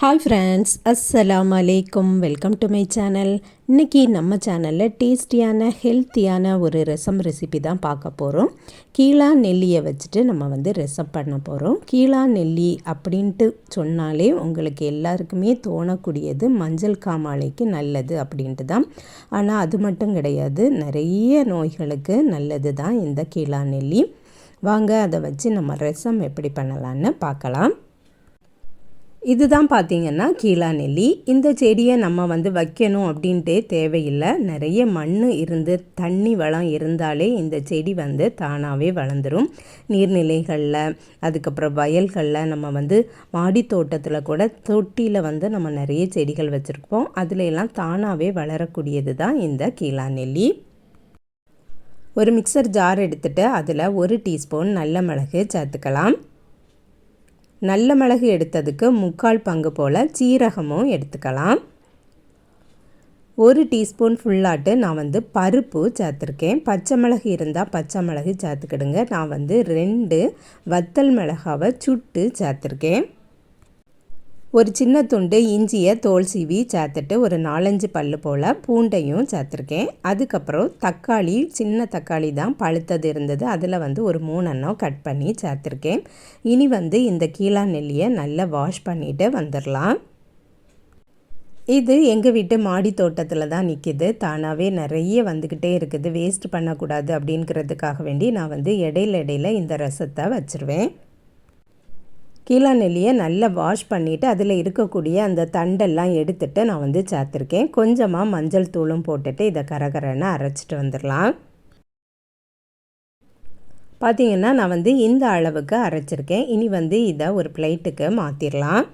Hi friends, அஸ்ஸலாமு அலைக்கும். Welcome to my channel. இன்றைக்கி நம்ம சேனலில் டேஸ்டியான ஹெல்த்தியான ஒரு ரசம் ரெசிபி தான் பார்க்க போகிறோம். கீழா நெல்லியை வச்சுட்டு நம்ம ரசம் பண்ண போகிறோம். கீழா நெல்லி அப்படின்ட்டு சொன்னாலே உங்களுக்கு எல்லாருக்குமே தோணக்கூடியது மஞ்சள் காமாலைக்கு நல்லது அப்படின்ட்டு தான். ஆனால் அது மட்டும் கிடையாது, நிறைய நோய்களுக்கு நல்லது தான் இந்த கீழா நெல்லி. வாங்க அதை வச்சு நம்ம ரசம் எப்படி பண்ணலான்னு பார்க்கலாம். இதுதான் பார்த்திங்கன்னா கீழா நெல்லி. இந்த செடியை நம்ம வைக்கணும் அப்படின்ட்டே தேவையில்லை. நிறைய மண் இருந்து தண்ணி வளம் இருந்தாலே இந்த செடி தானாகவே வளர்ந்துடும். நீர்நிலைகளில், அதுக்கப்புறம் வயல்களில், நம்ம மாடி தோட்டத்தில் கூட தொட்டியில் நம்ம நிறைய செடிகள் வச்சுருப்போம். அதுல எல்லாம் தானாகவே வளரக்கூடியது தான் இந்த கீழா நெல்லி. ஒரு மிக்சர் ஜார் எடுத்துகிட்டு அதில் 1 டீஸ்பூன் நல்ல மிளகு சேர்த்துக்கலாம். நல்ல மிளகு எடுத்ததுக்கு 3/4 பங்கு போல் சீரகமும் எடுத்துக்கலாம். 1 டீஸ்பூன் ஃபுல்லாட்டு நான் பருப்பு சேர்த்துருக்கேன். பச்சை மிளகு இருந்தால் பச்சை மிளகு சேர்த்துக்கிடுங்க. நான் 2 வத்தல் மிளகாவை சுட்டு சேர்த்துருக்கேன். ஒரு சின்ன துண்டு இஞ்சியை தோல் சீவி சேர்த்துட்டு ஒரு 4-5 பல்லு போல் பூண்டையும் சேர்த்துருக்கேன். அதுக்கப்புறம் தக்காளி, சின்ன தக்காளி தான் பழுத்தது இருந்தது, அதில் ஒரு 3 எண்ணம் கட் பண்ணி சேர்த்துருக்கேன். இனி இந்த கீழா நெல்லியை நல்லா வாஷ் பண்ணிவிட்டு வந்துடலாம். இது எங்கள் வீட்டு மாடி தோட்டத்தில் தான் நிற்கிது. தானாகவே நிறைய வந்துக்கிட்டே இருக்குது. வேஸ்ட் பண்ணக்கூடாது அப்படிங்கிறதுக்காக வேண்டி நான் இடையில இந்த ரசத்தை வச்சுருவேன். கீழா நெல்லியை நல்லா வாஷ் பண்ணிவிட்டு அதில் இருக்கக்கூடிய அந்த தண்டெல்லாம் எடுத்துகிட்டு நான் சேர்த்துருக்கேன். கொஞ்சமாக மஞ்சள் தூளும் போட்டுட்டு இதை கரகரன்னு அரைச்சிட்டு வந்துடலாம். பார்த்திங்கன்னா நான் இந்த அளவுக்கு அரைச்சிருக்கேன். இனி இதை ஒரு பிளேட்டுக்கு மாற்றிடலாம்.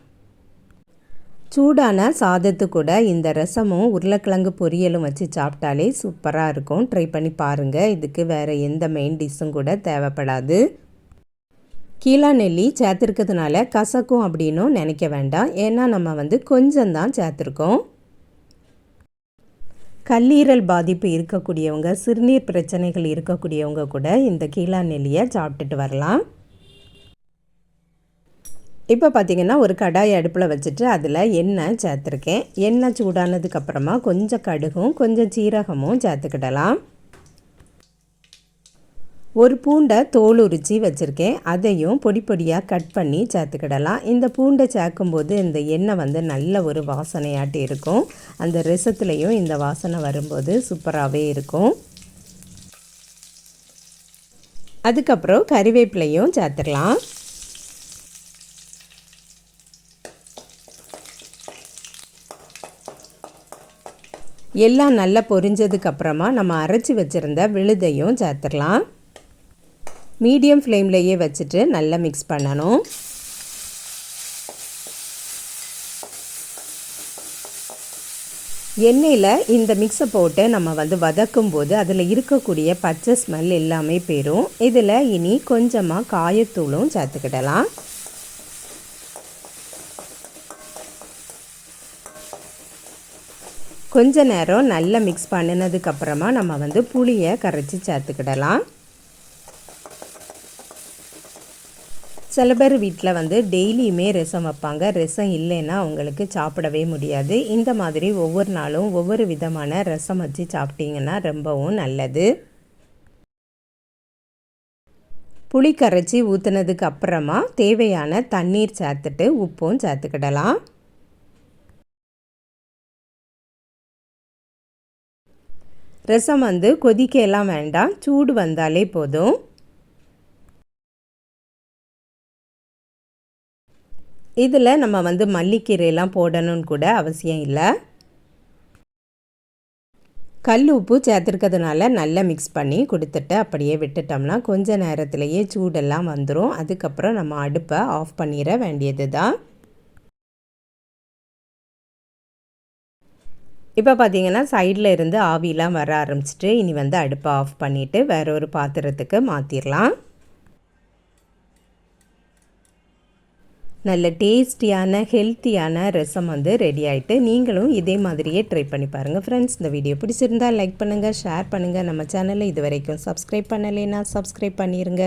சூடான சாதத்து கூட இந்த ரசமும் உருளைக்கிழங்கு பொரியலும் வச்சு சாப்பிட்டாலே சூப்பராக இருக்கும். ட்ரை பண்ணி பாருங்கள். இதுக்கு வேறு எந்த மெயின் டிஷ்ஷும் கூட தேவைப்படாது. கீழா நெல்லி சேர்த்துருக்கிறதுனால கசக்கும் அப்படின்னும் நினைக்க வேண்டாம். ஏன்னா நம்ம கொஞ்சம் தான் சேர்த்துருக்கோம். கல்லீரல் பாதிப்பு இருக்கக்கூடியவங்க, சிறுநீர் பிரச்சனைகள் இருக்கக்கூடியவங்க கூட இந்த கீழா நெல்லியை சாப்பிட்டுட்டு வரலாம். இப்போ பார்த்திங்கன்னா ஒரு கடாய் அடுப்பில் வச்சுட்டு அதில் எண்ணெய் சேர்த்துருக்கேன். எண்ணெய் சூடானதுக்கப்புறமா கொஞ்சம் கடுகும் கொஞ்சம் சீரகமும் சேர்த்துக்கிடலாம். ஒரு பூண்டை தோல் உரித்து வச்சுருக்கேன். அதையும் பொடி பொடியாக கட் பண்ணி சேர்த்துக்கிடலாம். இந்த பூண்டை சேர்க்கும்போது இந்த எண்ணெய் நல்ல ஒரு வாசனையாட்டி இருக்கும். அந்த ரசத்துலேயும் இந்த வாசனை வரும்போது சூப்பராகவே இருக்கும். அதுக்கப்புறம் கறிவேப்பிலையும் சேர்த்துடலாம். எல்லாம் நல்லா பொரிஞ்சதுக்கப்புறமா நம்ம அரைச்சி வச்சுருந்த விழுதையும் சேர்த்துடலாம். மீடியம் ஃப்ளேம்லேயே வச்சுட்டு நல்லா மிக்ஸ் பண்ணணும். எண்ணெயில் இந்த மிக்ஸை போட்டு நம்ம வதக்கும் போது அதில் இருக்கக்கூடிய பச்சை ஸ்மெல் எல்லாமே போயிடும். இதில் இனி கொஞ்சமாக காயத்தூளும் சேர்த்துக்கிடலாம். கொஞ்ச நேரம் நல்லா மிக்ஸ் பண்ணினதுக்கப்புறமா நம்ம புளியை கரைச்சி சேர்த்துக்கிடலாம். சில பேர் வீட்டில் டெய்லியுமே ரசம் வைப்பாங்க. ரசம் இல்லைன்னா அவங்களுக்கு சாப்பிடவே முடியாது. இந்த மாதிரி ஒவ்வொரு நாளும் ஒவ்வொரு விதமான ரசம் வச்சு சாப்பிட்டிங்கன்னா ரொம்பவும் நல்லது. புளி கரைச்சி ஊற்றுனதுக்கு அப்புறமா தேவையான தண்ணீர் சேர்த்துட்டு உப்பும் சேர்த்துக்கிடலாம். ரசம் கொதிக்கலாம் வேண்டாம், சூடு வந்தாலே போதும். இதில் நம்ம மல்லிக்கீரையெல்லாம் போடணும்னு கூட அவசியம் இல்லை. கல் உப்பு சேர்த்துருக்கிறதுனால நல்லா மிக்ஸ் பண்ணி கொடுத்துட்டு அப்படியே விட்டுட்டோம்னா கொஞ்ச நேரத்திலேயே சூடெல்லாம் வந்துடும். அதுக்கப்புறம் நம்ம அடுப்பை ஆஃப் பண்ணிட வேண்டியது தான். இப்போ பார்த்திங்கன்னா சைடில் இருந்து ஆவிலாம் வர ஆரம்பிச்சிட்டு இனி அடுப்பை ஆஃப் பண்ணிவிட்டு வேற ஒரு பாத்திரத்துக்கு மாற்றிடலாம். நல்ல டேஸ்டியான ஹெல்த்தியான ரசம் ரெடி ஆகிட்டு நீங்களும் இதே மாதிரியே ட்ரை பண்ணி பாருங்கள் ஃப்ரெண்ட்ஸ். இந்த வீடியோ பிடிச்சிருந்தால் லைக் பண்ணுங்கள், ஷேர் பண்ணுங்கள். நம்ம சேனலை இது வரைக்கும் சப்ஸ்கிரைப் பண்ணலைன்னா சப்ஸ்கிரைப் பண்ணிடுங்க.